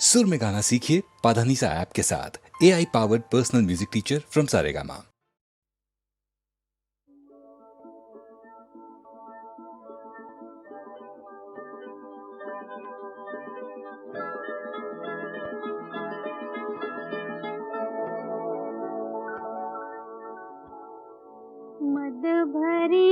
सुर में गाना सीखिए पाधानीसा ऐप के साथ। AI powered personal music teacher from Saregama. मद भरी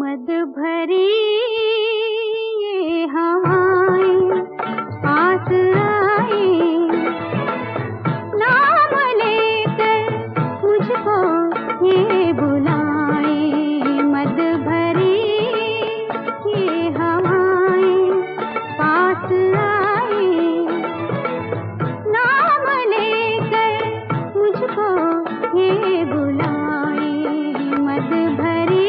मद भरी ये हवाएं पास आई, नाम लेकर मुझको ये बुलाए। मद भरी ये हवाएं पास आई, नाम लेकर मुझको ये बुलाए। मद भरी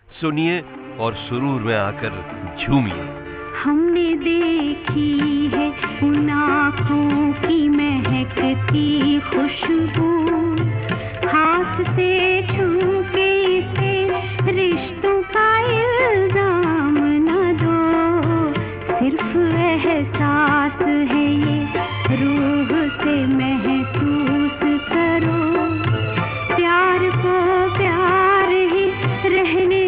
सुनिए और सुरूर में आकर झूमिए। हमने देखी है उन आँखों की महकती खुशबू, हाथ से छू के इसे रिश्तों का इल्जाम न दो। सिर्फ एहसास है ये रूह से महसूस करो, प्यार को प्यार ही रहने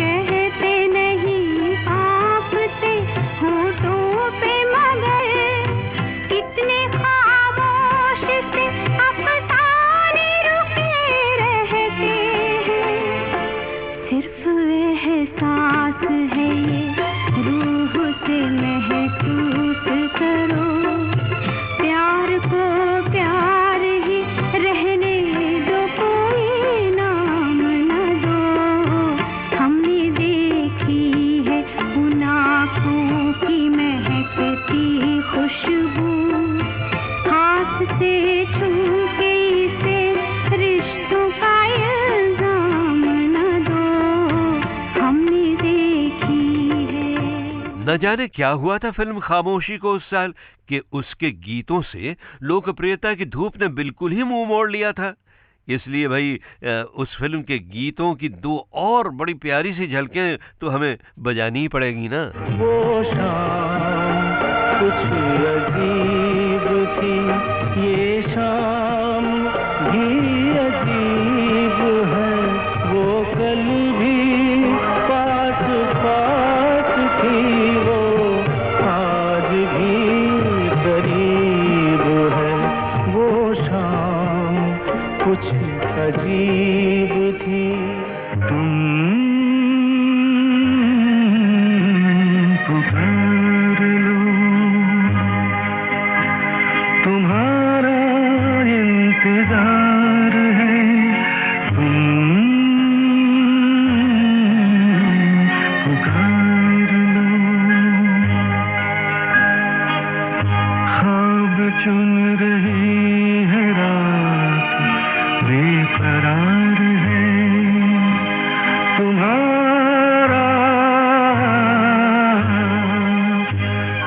कहते नहीं आपसे होठों पे मगर कितने खामोश से अफसाने रुके रहते हैं। सिर्फ एहसास है ये रूह से महसूस करो, प्यार को प्यार ही रहने दो, कोई नाम न दो। हमने देखी है उन आँखों की महकती खुशबू, हाथ से छू के इसे रिश्तों का इल्जाम न दो। हमने देखी है। न जाने क्या हुआ था फिल्म खामोशी को उस साल कि उसके गीतों से लोकप्रियता की धूप ने बिल्कुल ही मुंह मोड़ लिया था। इसलिए भाई उस फिल्म के गीतों की दो और बड़ी प्यारी सी झलकें तो हमें बजानी ही पड़ेगी ना। वो शाम कुछ अजीब थी, ये शाम भी अजीब है, वो कल भी पास पास थी, वो आज भी करीब है, वो शाम कुछ अजीब थी। तुम पुकार लो, तुम्हारा इंतजार है, तुम पुकार लो। ख्वाब चुन रही है रात, बेकरार है तुम्हारा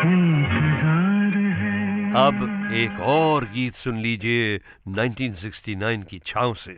इंतजार है। अब एक और गीत सुन लीजिए 1969 की छाँव से।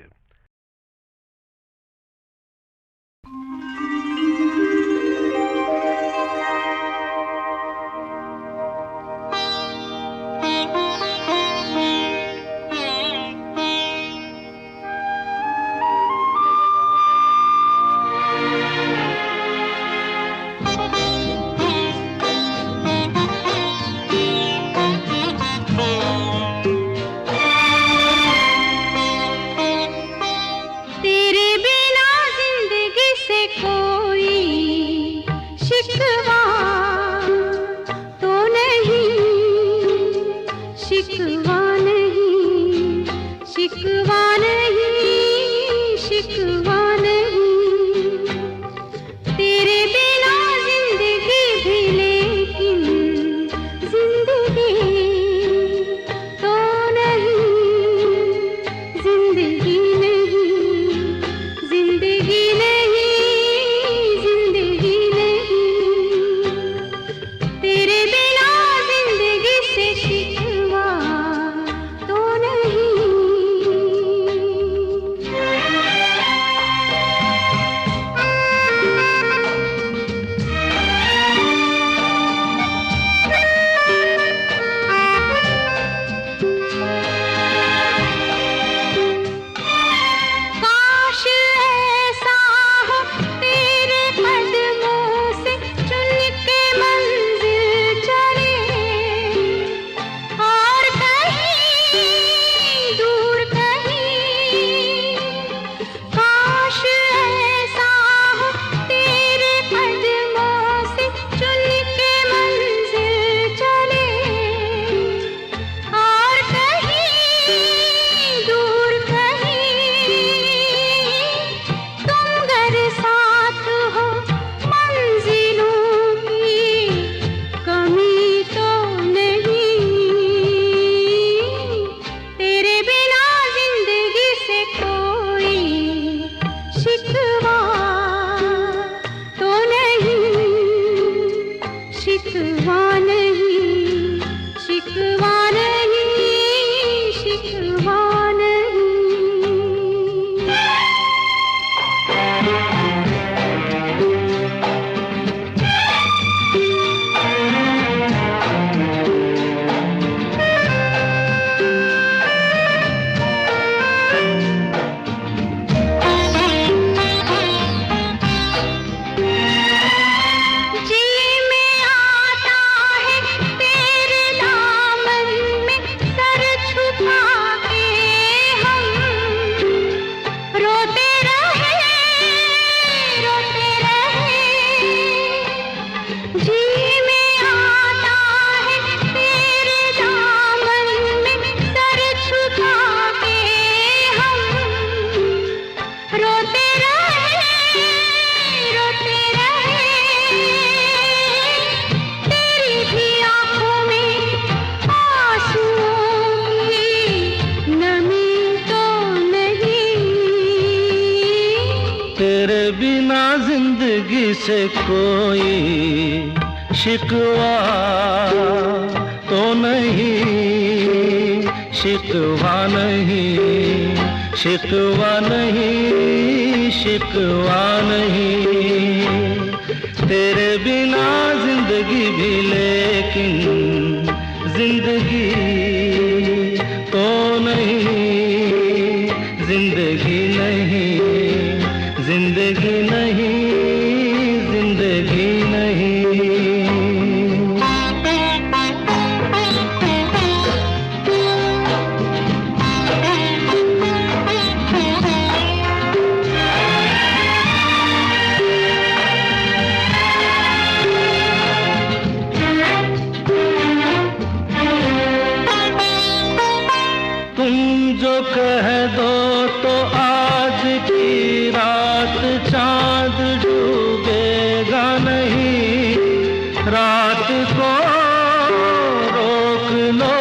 से कोई शिकवा तो नहीं, शिकवा नहीं, शिकवा नहीं, शिकवा नहीं। तेरे बिना जिंदगी भी लेकिन जिंदगी तो नहीं, जिंदगी नहीं, जिंदगी नहीं, जिंदगी नहीं। तुम जो कह दो तो आज की रात चांद डूबेगा नहीं, रात को रोक लो।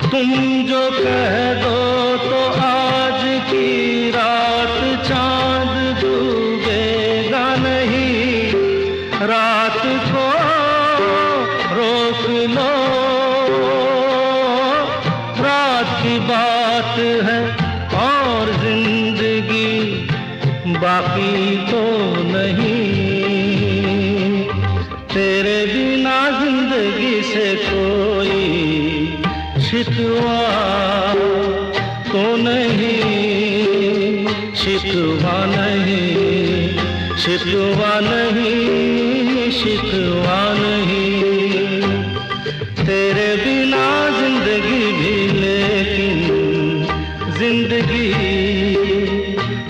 तुम जो कह दो तो आज की रात चांद डूबेगा नहीं, रात को रोक लो। की बात है और जिंदगी बाकी तो नहीं। तेरे बिना जिंदगी से कोई शिकवा तो नहीं, शिकवा नहीं, शिकवा नहीं, शिकवा नहीं। तेरे बिना जिंदगी भी लेकिन जिंदगी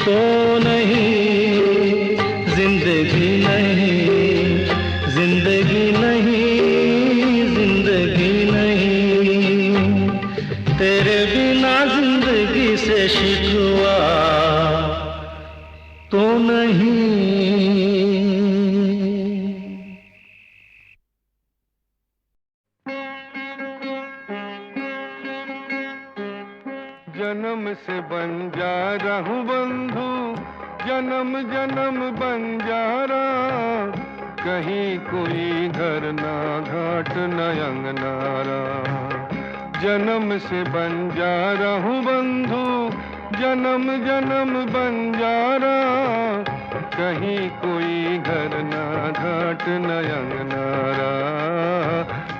तो नहीं, जिंदगी नहीं, जिंदगी नहीं, जिंदगी नहीं। तेरे बिना जिंदगी से शिकवा तो नहीं। जन्म से बंजारा हूँ बंधु, जन्म जन्म बंजारा, कहीं कोई घर ना घाट न अंगनारा। जन्म से बंजारा हूँ बंधु, जन्म जन्म बंजारा, कहीं कोई घर ना घाट न अंगनारा,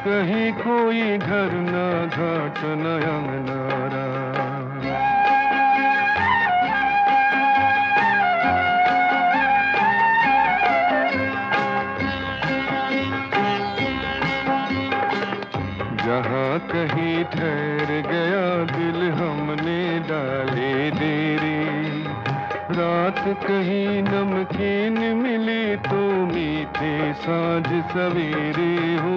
कहीं कोई घर ना घाट न अंगनारा। जहाँ कहीं ठहर गया दिल हमने डाले देरी, रात कहीं नमकीन मिली तो मीठे साँझ सवेरे हो।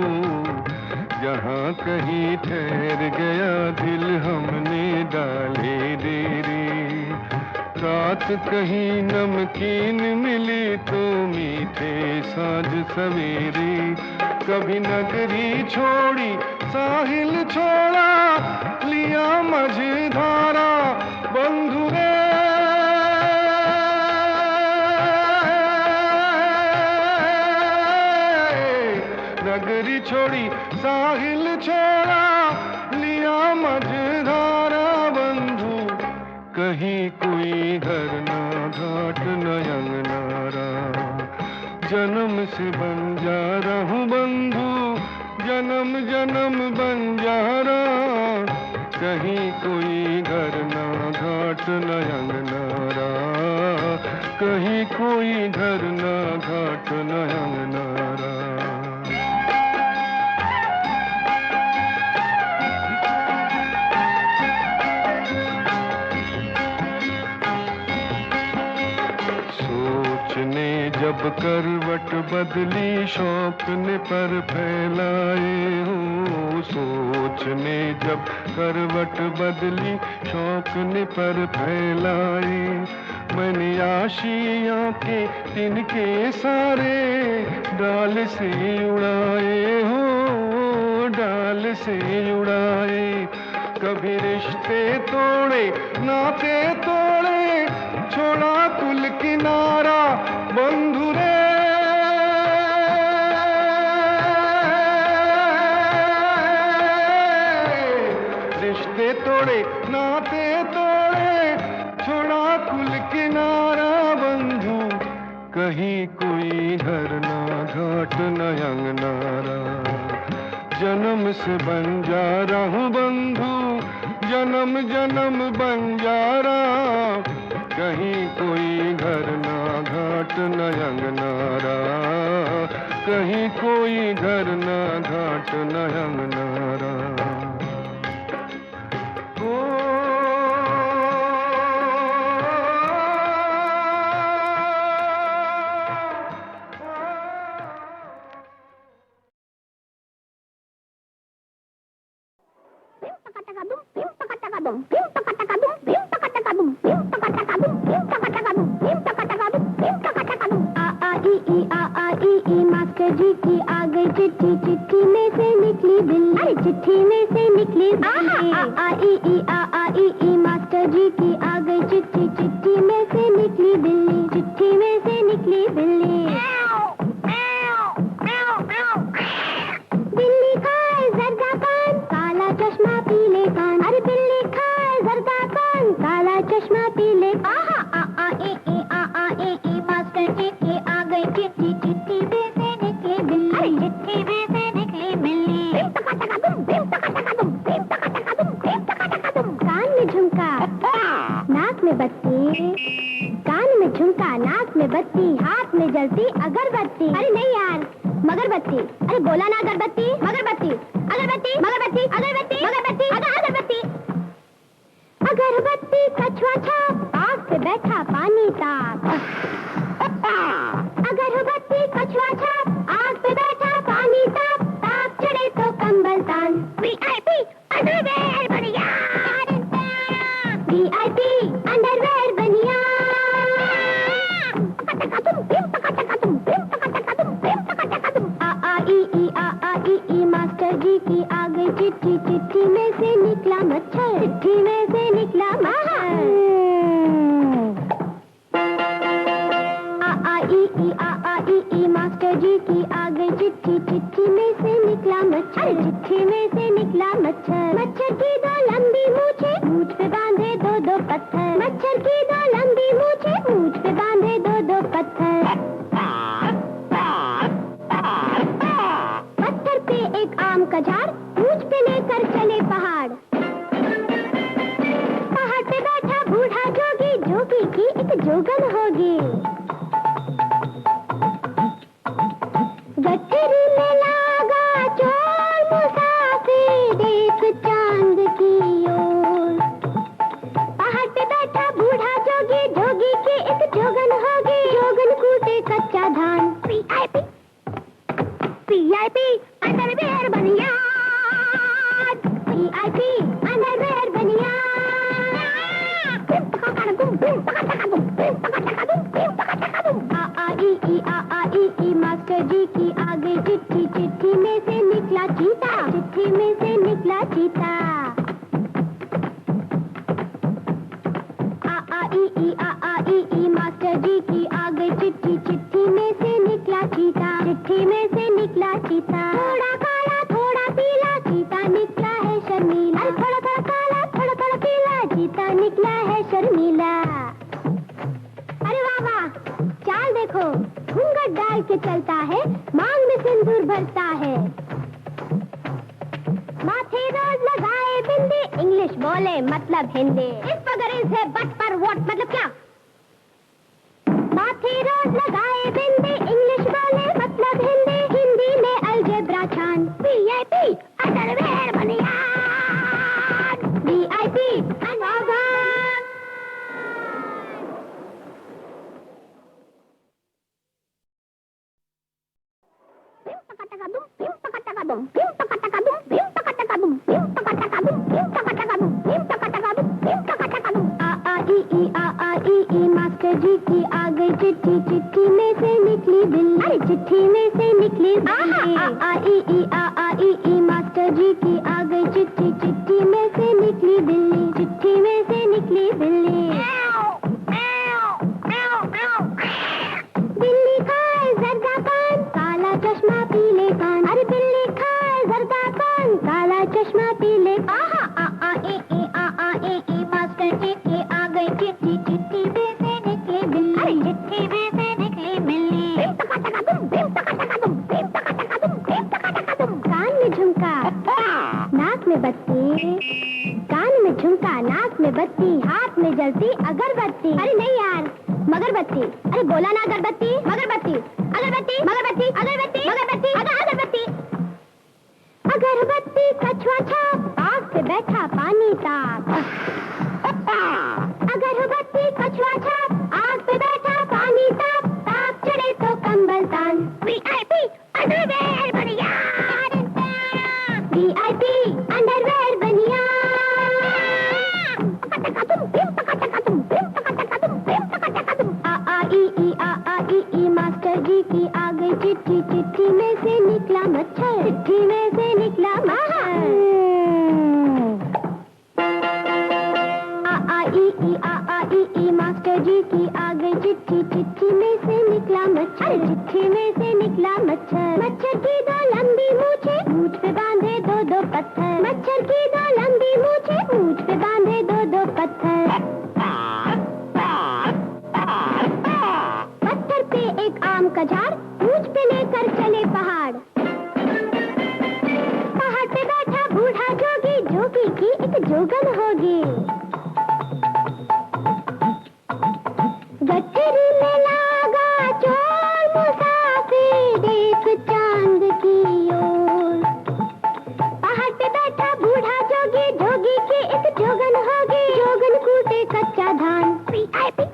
जहाँ कहीं ठहर गया दिल हमने डाले देरी, रात कहीं नमकीन मिली तो मीठे साँझ सवेरे। कभी नगरी छोड़ी साहिल छोड़ा, लिया मझधारा बंधु रे। नगरी छोड़ी साहिल छोड़ा, लिया मझधारा बंधु, कहीं कोई घर ना घाट न अंगनारा। जन्म से बंजारा हूँ बंधु, जन्म जन्म बंजारा, कहीं कोई घर ना घाट न अंगनारा, कहीं कोई घर ना घाट न अंगनारा। सोचने जब करवट बदली शौक ने पर फैलाए हो, सोचने जब करवट बदली शौक ने पर फैलाए। मैंने आशियाँ के तिनके सारे डाल से उड़ाए हो, डाल से उड़ाए। कभी रिश्ते तोड़े नाते तोड़े, छोड़ छोड़ा कुल किनारा बंधु रे। रिश्ते तोड़े नाते तोड़े छोड़ा कुल किनारा बंधु, कहीं कोई घर ना घाट न अंगनारा। जन्म से बंजारा हूँ बंधु, जन्म जन्म बंजारा, कहीं कोई घर ना घाट न अंगनारा, कहीं कोई घर ना घाट न अंगनारा। मास्टर जी की आ गई चिट्ठी, चिट्ठी में से निकली बिल्ली, चिट्ठी में से निकली बिल्ली। आ मास्टर जी की आ गई चिट्ठी, चिट्ठी में से निकली बिल्ली, चिट्ठी में से निकली बिल्ली। बिल्ली खाए जर्दा पान, काला चश्मा पीले कान। अरे बिल्ली खाए जर्दा पान, काला चश्मा पीले कान। मास्टर जी की आ गई चिट्ठी, चिट्ठी में से निकली बिल्ली, चिट्ठी में से निकली बिल्ली। कान में झुमका, नाक में बत्ती, कान में झुमका, नाक में बत्ती, हाथ में जलती अगरबत्ती। अरे नहीं यार, मगरबत्ती। अरे बोला ना अगरबत्ती, मगरबत्ती, अगरबत्ती, मगरबत्ती, अगरबत्ती, मगरबत्ती, अगरबत्ती। अगरबत्ती कछुआ छाप, आग पे बैठा पानी ताप। अगरबत्ती कछुआ छाप, आग पे बैठा पानी ताप, ताप चढ़े तो कंबल तान। VIP अंडरवेयर बनिया, VIP अंडरवेयर बनिया। मास्टर जी की आ गई चिट्ठी, चिट्ठी में से निकला मच्छर, चिट्ठी में से निकला मच्छर। मास्टर जी की आ गई चिट्ठी, चिट्ठी में से निकला मच्छर, चिट्ठी में से निकला मच्छर। मच्छर की दो लंबी मूछे, मूछ पे बांधे दो दो पत्थर। मच्छर की दो लंबी मूछे, मूछ पे बांधे दो दो पत्थर। पत्थर पे एक आम का झाड़, मूछ पे लेकर चले पहाड़। पहाड़ पे बैठा बूढ़ा जोगी, जोगी की एक जोगन होगी। गठरी में लागा चोर मुसाफिर, देख चांद की ओर। पहाड़ पे बैठा बूढ़ा जोगी, जोगी की एक जोगन होगी। जोगन कूटे कच्चा धान। VIP अंडरवेयर बनिया, VIP अंडरवेयर बनिया। मास्टर जी की आ गई चिट्ठी, चिट्ठी में से निकला चीता, चिट्ठी में से निकला चीता। मास्टर जी की आ गई चिट्ठी, चिट्ठी में से निकला चीता, चिट्ठी में से निकला चीता। थोड़ा काला थोड़ा पीला, चीता निकला है शर्मीला। थोड़ा थोड़ा काला थोड़ा थोड़ा पीला, चीता निकला है शर्मीला। अरे वाह वाह, चाल देखो, घूंघट डाल के चलता है, मांग में सिंदूर भरता है। माथे रोज लगाए बिंदी, इंग्लिश बोले मतलब हिंदी। इस पर इज है, बट पर व्हाट मतलब क्या? माथे रोज लगाए बिंदी, इंग्लिश बोले मतलब हिंदी। हिंदी में अलजेब्रा छान। VIP अंडरवेयर बनिया, VIP अंडरवेयर। मास्टर जी की आ गई चिट्ठी, चिट्ठी में से निकली बिल्ली, चिट्ठी में से निकली बिल्ली। मास्टर जी की आ गई चिट्ठी, चिट्ठी में से निकली बिल्ली, चिट्ठी में से निकली बिल्ली। की आ गई चिट्ठी, चिट्ठी में से निकला मच्छर, चिट्ठी में से निकला मच्छर। आ मास्टर जी की आ गई चिट्ठी, चिट्ठी में से निकला मच्छर, चिट्ठी में से निकला मच्छर। मच्छर की दो लंबी मूछें, मूछ पे बांधे दो दो पत्थर, मच्छर की दो लंबी मूछें, मूछ पे बांधे दो दो पत्थर। पत्थर पे एक आम का झाड़, मूछ पे लेकर चले पहाड़। पहाड़ पे बैठा बूढ़ा जोगी, जोगी की एक जोगन होगी। गठरी में लागा चोर मुसाफिर, देख चांद की ओर। पहाड़ पे बैठा बूढ़ा जोगी, जोगी की एक जोगन होगी। जोगन कूटे कच्चा धान, पीआईपी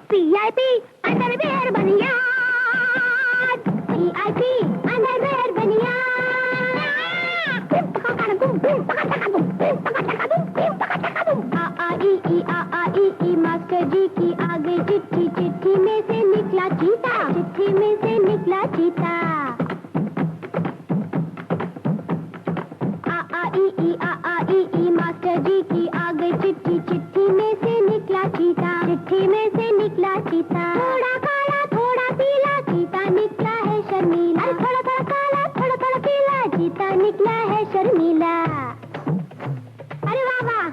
पीआईपी अंडरवेयर बनियान, पीआईपी अंडरवेयर बनियान। आ मास्टर जी की आ गई चिट्ठी, चिट्ठी में से निकला चीता, चिट्ठी में से निकला चीता। मास्टर जी की आ गई चिट्ठी, चिट्ठी में से निकला चीता, चिट्ठी में से निकला चीता। थोड़ा काला थोड़ा पीला, चीता निकला है शर्मीला। थोड़ा थोड़ा काला थोड़ा थोड़ा पीला, चीता निकला है शर्मीला। अरे वाह वाह,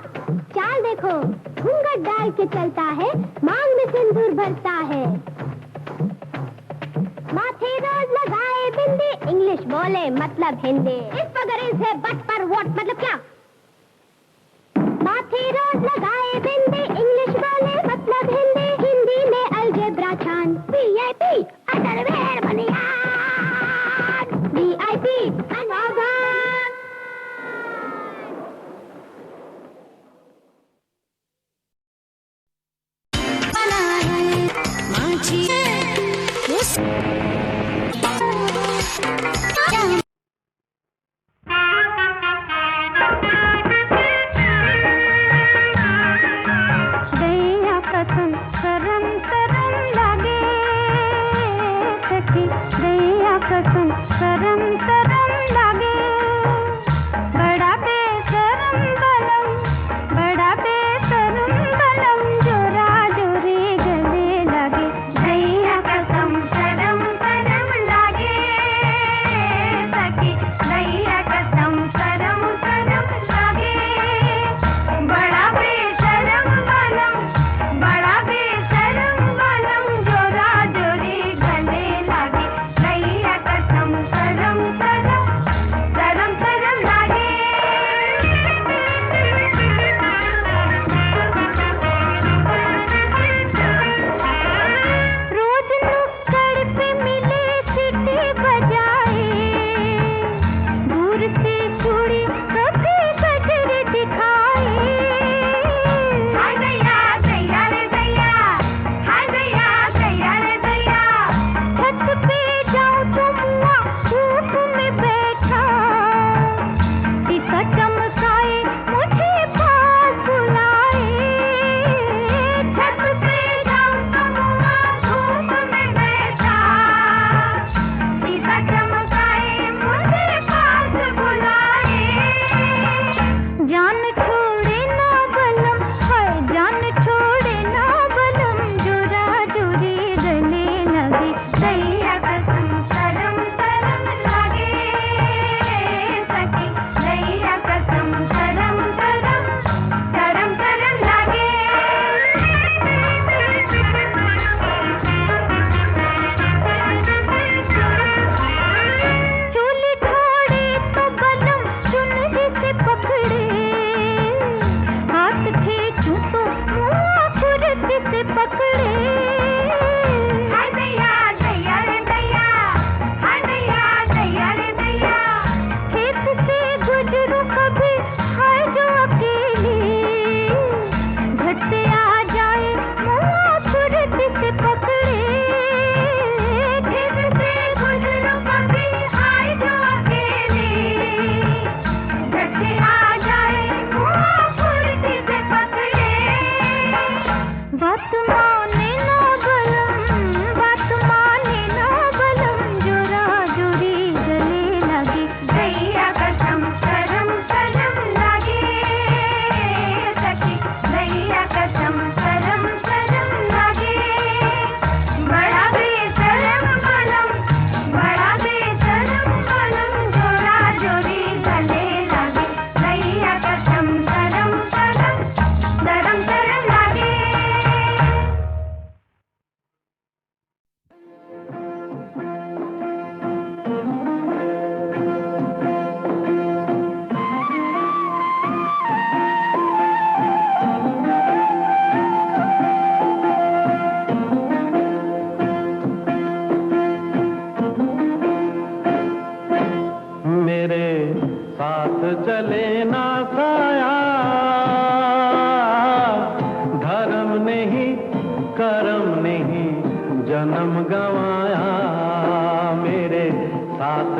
चाल देखो, घूंघट डाल के चलता है, मांग में सिंदूर भरता है। माथे रोज लगाए बिंदी, इंग्लिश बोले मतलब हिंदी। इस वगर से बट पर वोट मतलब क्या? माथे रोज लगाए बिंदी, इंग्लिश बोले मतलब हिंदी। हिंदी में अलजेब्रा छान, वीआईपी अंडरवेयर बनियान, वीआईपी अंडरवेयर। कसम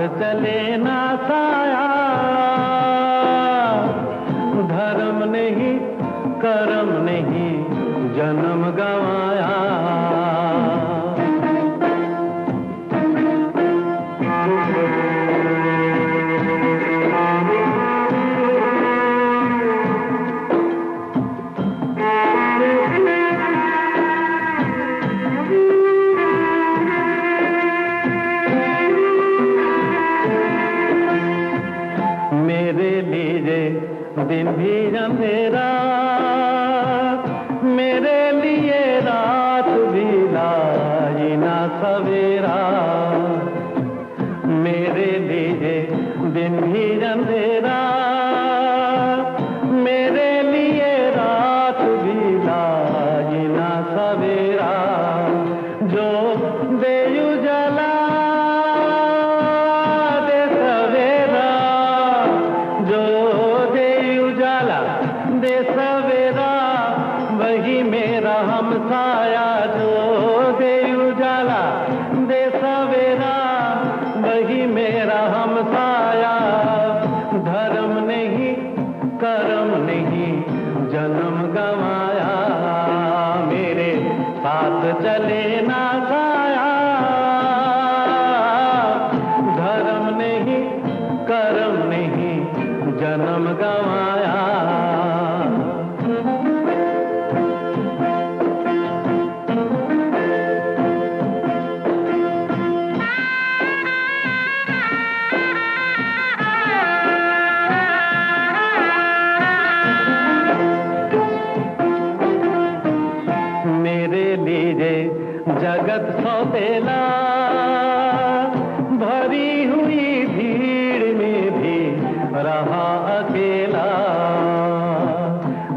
चले ना साया, धर्म नहीं कर्म नहीं जन्म गवाया। दिन भी अंधेरा, मेरे लिए रात भी लाई ना सवेरा। मेरे लिए दिन भी अंधेरा, मेरे लिए रात भी लाई ना सवेरा। जो दे उजाला दे सवेरा, जो दे सवेरा वही मेरा हमसाया। जो दे उजाला दे सवेरा वही मेरा हमसाया। धर्म नहीं कर्म नहीं जन्म गवाया, मेरे साथ चले ना साया। धर्म नहीं कर्म नहीं जन्म गवाया। जगत सौतेला भरी हुई भीड़ में भी रहा अकेला।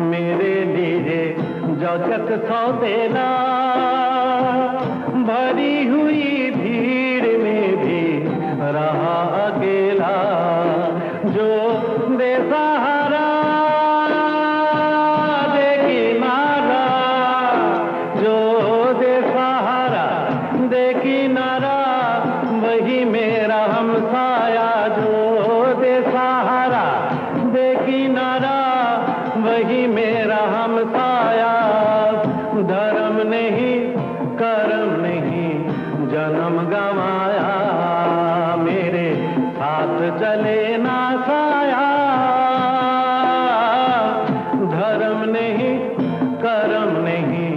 मेरे लिए जगत सौतेला भरी हुई भीड़ में भी रहा अकेला। जो दे सहारा दे किनारा, जो दे सहारा दे किनारा वही मेरा हमसाया। जो दे सहारा दे किनारा वही मेरा हमसाया। धर्म नहीं कर्म नहीं जन्म गवाया, मेरे साथ चले ना साया। धर्म नहीं कर्म नहीं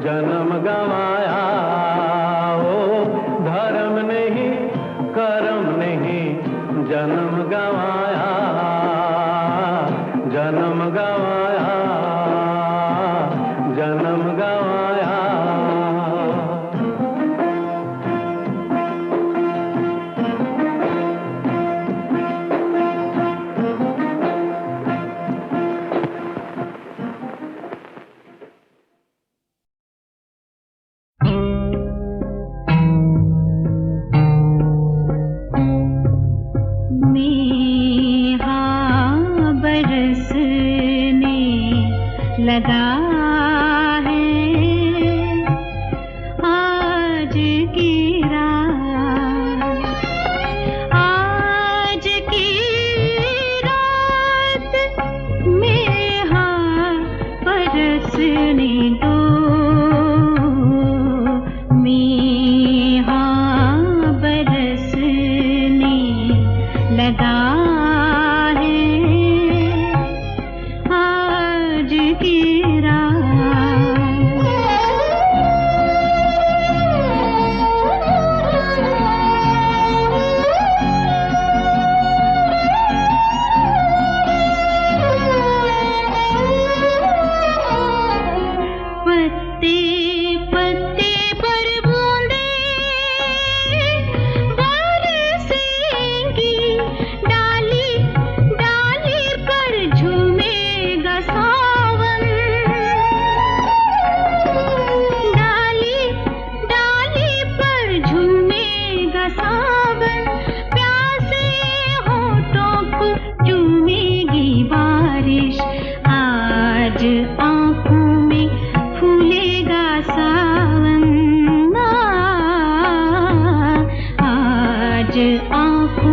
जन्म गवाया। ओ धर्म नहीं कर्म नहीं जन्म गवाया, जन्म गवाया, जन्म गवाया। लगा है आज की रात, आज की रात में हाँ बरसने दो, मैं हाँ बरसने लगा आँखों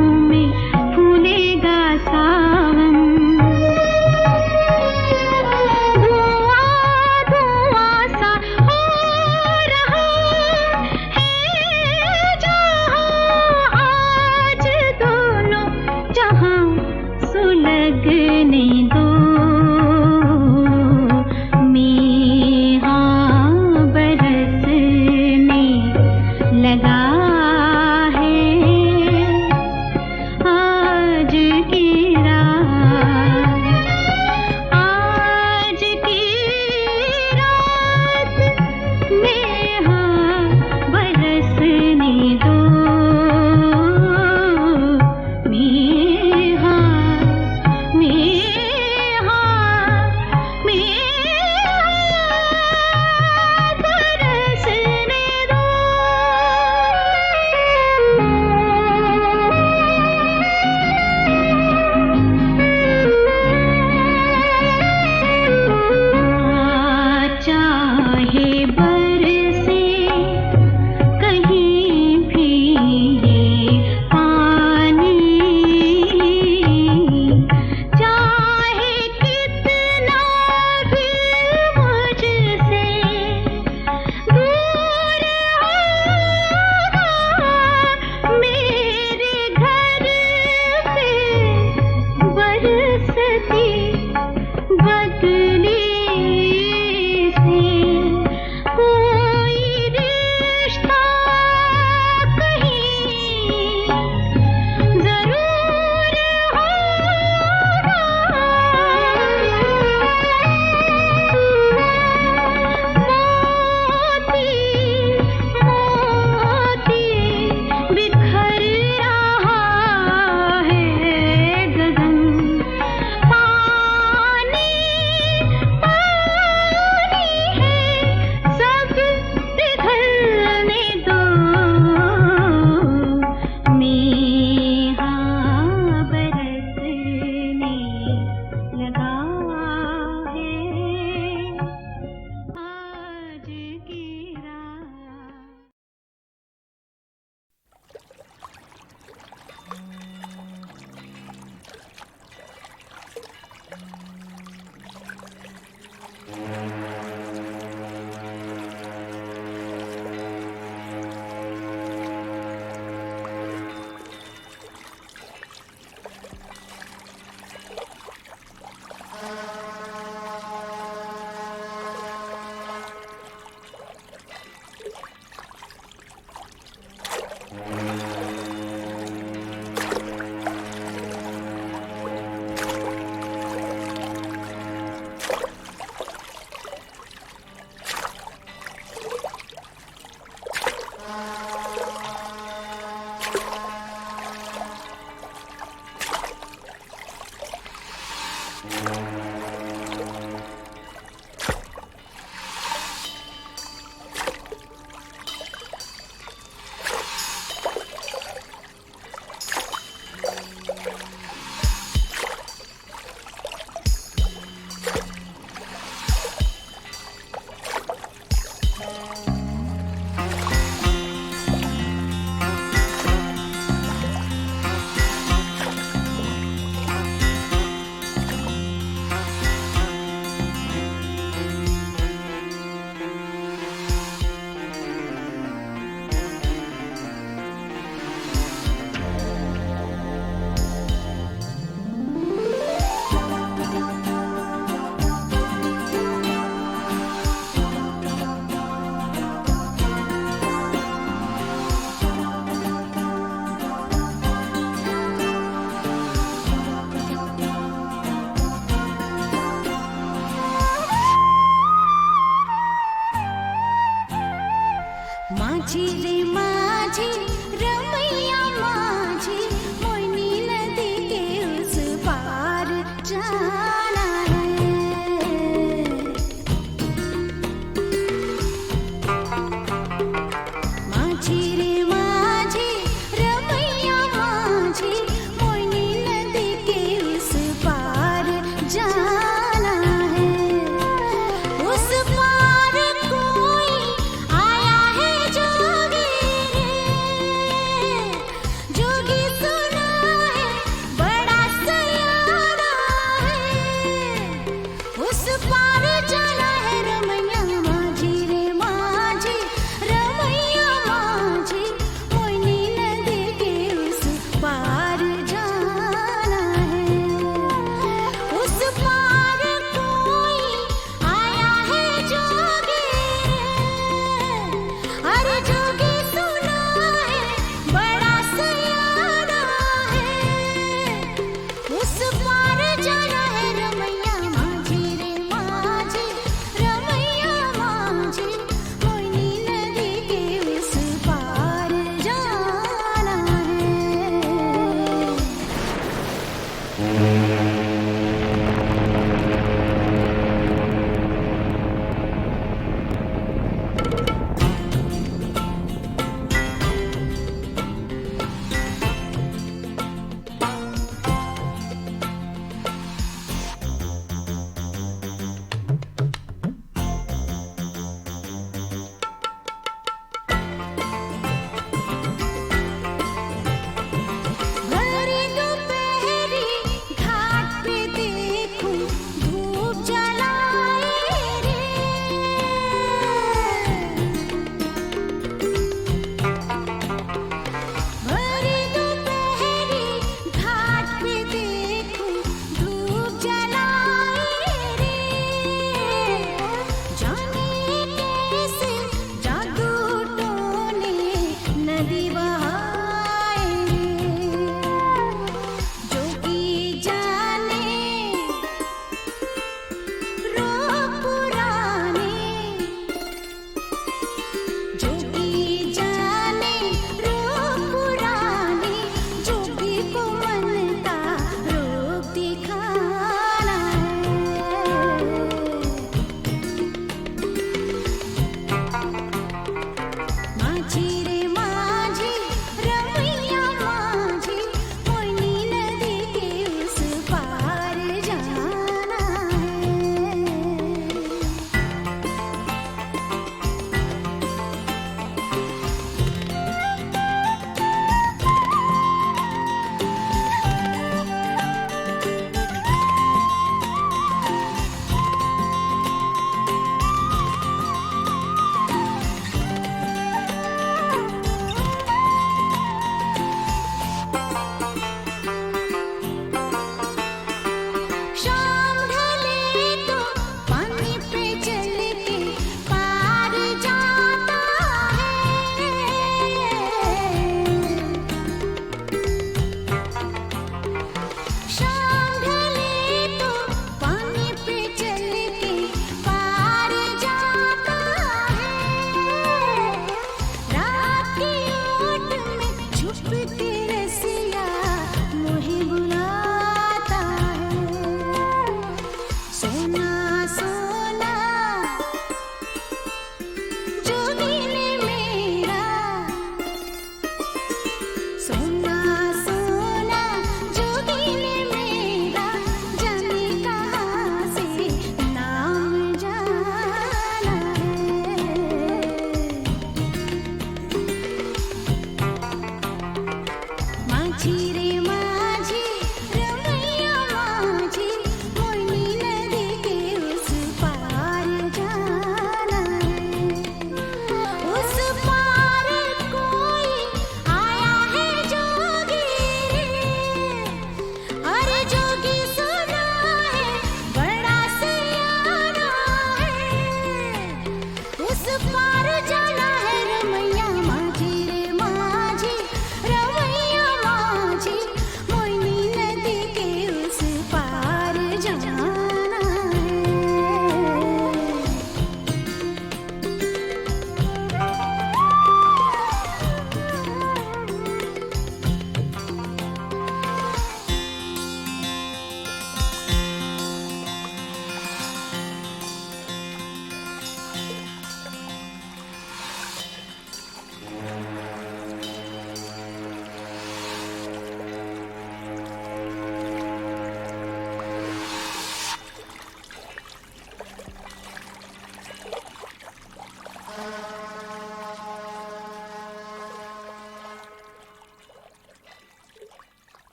जी